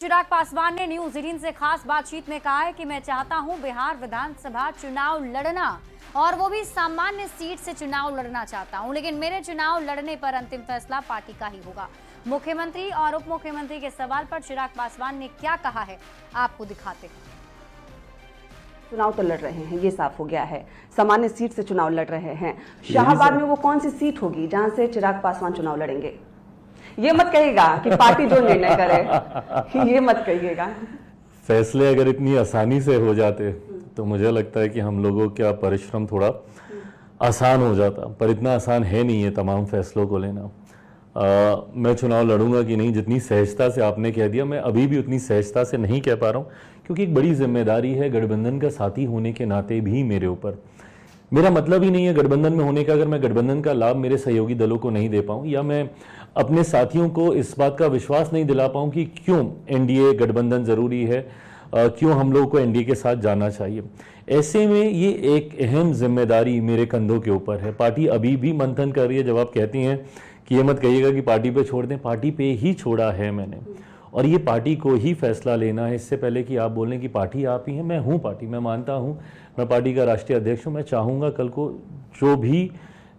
चिराग पासवान ने न्यूज 18 से खास बातचीत में कहा है कि मैं चाहता हूं बिहार विधानसभा चुनाव लड़ना और वो भी सामान्य सीट से चुनाव लड़ना चाहता हूं, लेकिन मेरे चुनाव लड़ने पर अंतिम फैसला पार्टी का ही होगा। मुख्यमंत्री और उप मुख्यमंत्री के सवाल पर चिराग पासवान ने क्या कहा है, आपको दिखाते हैं। चुनाव तो लड़ रहे हैं, ये साफ हो गया है। सामान्य सीट से चुनाव लड़ रहे हैं। शाहबाद में वो कौन सी सीट होगी जहां से चिराग पासवान चुनाव लड़ेंगे? ये मत कहिएगा कि पार्टी जो निर्णय करे, ये मत कहिएगा। फैसले अगर इतनी आसानी से हो जाते तो मुझे लगता है कि हम लोगों का परिश्रम थोड़ा आसान हो जाता, पर इतना आसान है नहीं है तमाम फैसलों को लेना। मैं चुनाव लड़ूंगा कि नहीं, जितनी सहजता से आपने कह दिया, मैं अभी भी उतनी सहजता से नहीं कह पा रहा हूँ, क्योंकि एक बड़ी जिम्मेदारी है गठबंधन का साथी होने के नाते भी मेरे ऊपर। मेरा मतलब ही नहीं है गठबंधन में होने का अगर मैं गठबंधन का लाभ मेरे सहयोगी दलों को नहीं दे पाऊं, या मैं अपने साथियों को इस बात का विश्वास नहीं दिला पाऊं कि क्यों एनडीए गठबंधन जरूरी है, क्यों हम लोगों को एनडीए के साथ जाना चाहिए। ऐसे में ये एक अहम जिम्मेदारी मेरे कंधों के ऊपर है। पार्टी अभी भी मंथन कर रही है। जब आप कहती हैं कि ये मत कहिएगा कि पार्टी पे छोड़ दें, पार्टी पे ही छोड़ा है मैंने, और ये पार्टी को ही फैसला लेना है। इससे पहले कि आप बोलें कि पार्टी आप ही हैं, मैं हूँ पार्टी, मैं मानता हूँ, मैं पार्टी का राष्ट्रीय अध्यक्ष हूँ। मैं चाहूँगा कल को जो भी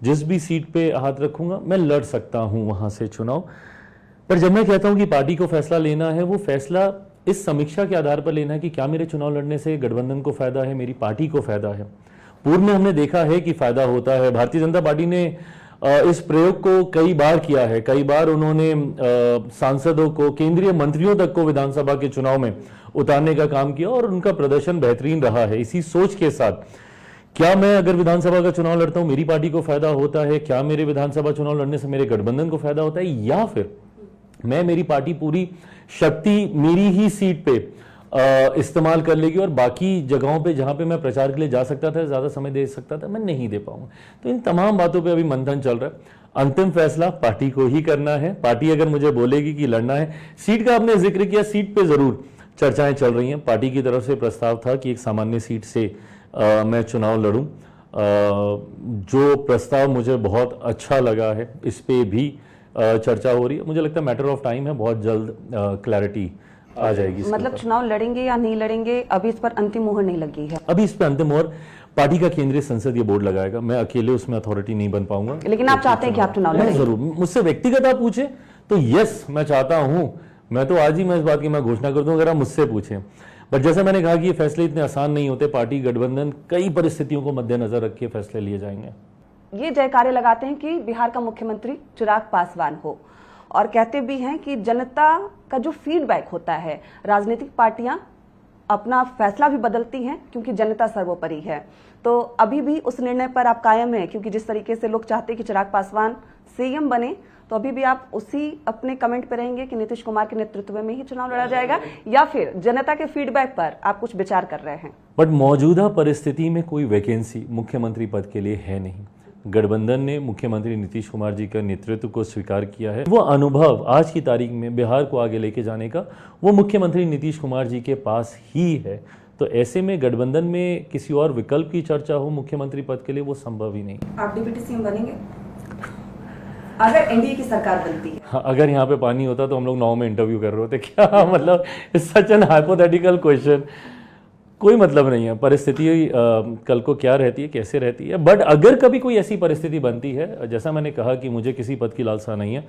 जिस भी सीट पे हाथ रखूँगा मैं लड़ सकता हूँ वहाँ से चुनाव। पर जब मैं कहता हूँ कि पार्टी को फैसला लेना है, वो फैसला इस समीक्षा के आधार पर लेना है कि क्या मेरे चुनाव लड़ने से गठबंधन को फायदा है, मेरी पार्टी को फायदा है। पूर्व में हमने देखा है कि फायदा होता है। भारतीय जनता पार्टी ने इस प्रयोग को कई बार किया है। कई बार उन्होंने सांसदों को, केंद्रीय मंत्रियों तक को विधानसभा के चुनाव में उतारने का काम किया और उनका प्रदर्शन बेहतरीन रहा है। इसी सोच के साथ क्या मैं अगर विधानसभा का चुनाव लड़ता हूं मेरी पार्टी को फायदा होता है, क्या मेरे विधानसभा चुनाव लड़ने से मेरे गठबंधन को फायदा होता है, या फिर मैं मेरी पार्टी पूरी शक्ति मेरी ही सीट पे इस्तेमाल कर लेगी और बाकी जगहों पे जहां पे मैं प्रचार के लिए जा सकता था, ज्यादा समय दे सकता था, मैं नहीं दे पाऊंगा। तो इन तमाम बातों पे अभी मंथन चल रहा है। अंतिम फैसला पार्टी को ही करना है। पार्टी अगर मुझे बोलेगी कि लड़ना है, सीट का आपने जिक्र किया, सीट पे जरूर चर्चाएं चल रही हैं। पार्टी की तरफ से प्रस्ताव था कि एक सामान्य सीट से मैं चुनाव लड़ूं। जो प्रस्ताव मुझे बहुत अच्छा लगा है, इस पे भी चर्चा हो रही है। मुझे लगता है मैटर ऑफ टाइम है, बहुत जल्द क्लैरिटी आ जाएगी। मतलब चुनाव लड़ेंगे या नहीं लड़ेंगे, अभी इस पर अंतिम मोहर नहीं लगी है। अभी इस पर अंतिम मोहर पार्टी का केंद्रीय संसदीय बोर्ड लगाएगा। मैं अकेले उसमें अथॉरिटी नहीं बन पाऊंगा। लेकिन आप चाहते हैं कि आप चुनाव लड़ें? जरूर। मुझसे व्यक्तिगत आप पूछे तो यस, मैं चाहता हूं। मैं तो आज ही मैं इस बात की मैं घोषणा कर दूं अगर आप मुझसे पूछें। बट जैसे मैंने कहा कि ये फैसले इतने आसान नहीं होते। पार्टी गठबंधन कई परिस्थितियों को मद्देनजर रख के फैसले लिए जाएंगे। ये जयकारे लगाते हैं कि बिहार का मुख्यमंत्री चिराग पासवान हो, और कहते भी हैं कि जनता का जो फीडबैक होता है, राजनीतिक पार्टियां अपना फैसला भी बदलती हैं क्योंकि जनता सर्वोपरि है। तो अभी भी उस निर्णय पर आप कायम हैं, क्योंकि जिस तरीके से लोग चाहते हैं कि चिराग पासवान सीएम बने, तो अभी भी आप उसी अपने कमेंट पे रहेंगे कि नीतीश कुमार के नेतृत्व में ही चुनाव लड़ा जाएगा, या फिर जनता के फीडबैक पर आप कुछ विचार कर रहे हैं? बट मौजूदा परिस्थिति में कोई वैकेंसी मुख्यमंत्री पद के लिए है नहीं। गठबंधन ने मुख्यमंत्री नीतीश कुमार जी का नेतृत्व को स्वीकार किया है। वो अनुभव आज की तारीख में बिहार को आगे लेके जाने का वो मुख्यमंत्री नीतीश कुमार जी के पास ही है। तो ऐसे में गठबंधन में किसी और विकल्प की चर्चा हो मुख्यमंत्री पद के लिए, वो संभव ही नहीं। आप डिप्टी सीएम बनेंगे अगर एनडीए की सरकार बनती है? हाँ, अगर यहाँ पे पानी होता तो हम लोग 9 में इंटरव्यू कर रहे होते क्या? मतलब सच एन हाइपोथेटिकल क्वेश्चन। कोई मतलब नहीं है। परिस्थिति कल को क्या रहती है, कैसे रहती है। बट अगर कभी कोई ऐसी परिस्थिति बनती है, जैसा मैंने कहा कि मुझे किसी पद की लालसा नहीं है,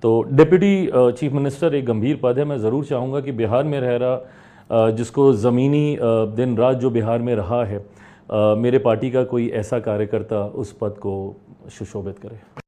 तो डिप्टी चीफ मिनिस्टर एक गंभीर पद है। मैं ज़रूर चाहूँगा कि बिहार में रह रहा, जिसको ज़मीनी दिन रात जो बिहार में रहा है, मेरे पार्टी का कोई ऐसा कार्यकर्ता उस पद को सुशोभित करे।